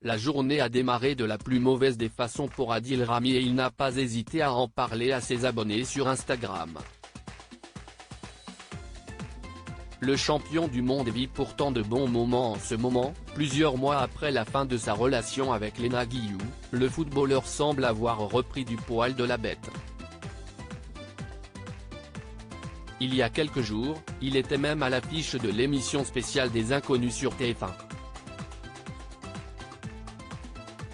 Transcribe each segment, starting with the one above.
La journée a démarré de la plus mauvaise des façons pour Adil Rami et il n'a pas hésité à en parler à ses abonnés sur Instagram. Le champion du monde vit pourtant de bons moments en ce moment. Plusieurs mois après la fin de sa relation avec Léna Guillou, le footballeur semble avoir repris du poil de la bête. Il y a quelques jours, il était même à l'affiche de l'émission spéciale des Inconnus sur TF1.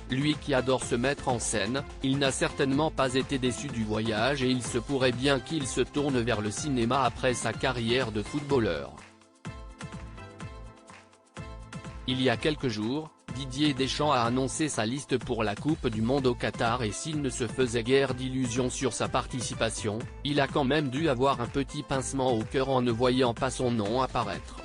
Lui qui adore se mettre en scène, il n'a certainement pas été déçu du voyage et il se pourrait bien qu'il se tourne vers le cinéma après sa carrière de footballeur. Il y a quelques jours, Didier Deschamps a annoncé sa liste pour la Coupe du Monde au Qatar et s'il ne se faisait guère d'illusions sur sa participation, il a quand même dû avoir un petit pincement au cœur en ne voyant pas son nom apparaître.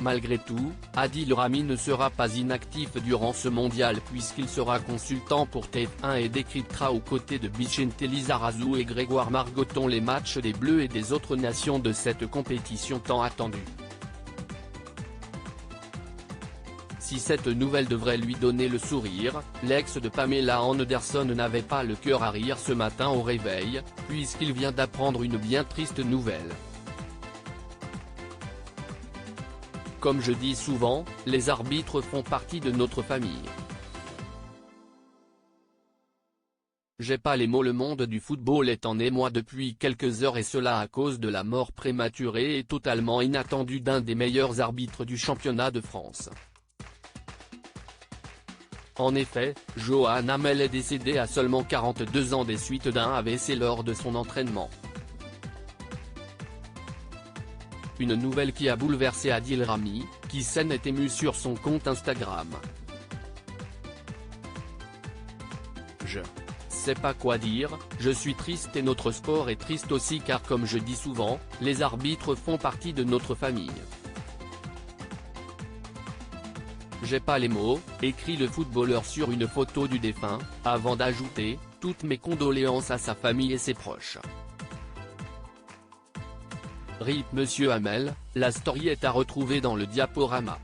Malgré tout, Adil Rami ne sera pas inactif durant ce mondial puisqu'il sera consultant pour TF1 et décryptera aux côtés de Vicente Lizarazu et Grégoire Margoton les matchs des Bleus et des autres nations de cette compétition tant attendue. Si cette nouvelle devrait lui donner le sourire, l'ex de Pamela Anderson n'avait pas le cœur à rire ce matin au réveil, puisqu'il vient d'apprendre une bien triste nouvelle. Comme je dis souvent, les arbitres font partie de notre famille. J'ai pas les mots, le monde du football est en émoi depuis quelques heures et cela à cause de la mort prématurée et totalement inattendue d'un des meilleurs arbitres du championnat de France. En effet, Johan Hamel est décédé à seulement 42 ans des suites d'un AVC lors de son entraînement. Une nouvelle qui a bouleversé Adil Rami, qui s'en est ému sur son compte Instagram. Je sais pas quoi dire, je suis triste et notre sport est triste aussi car comme je dis souvent, les arbitres font partie de notre famille. J'ai pas les mots, écrit le footballeur sur une photo du défunt, avant d'ajouter « Toutes mes condoléances à sa famille et ses proches ». RIP Monsieur Hamel, la story est à retrouver dans le diaporama.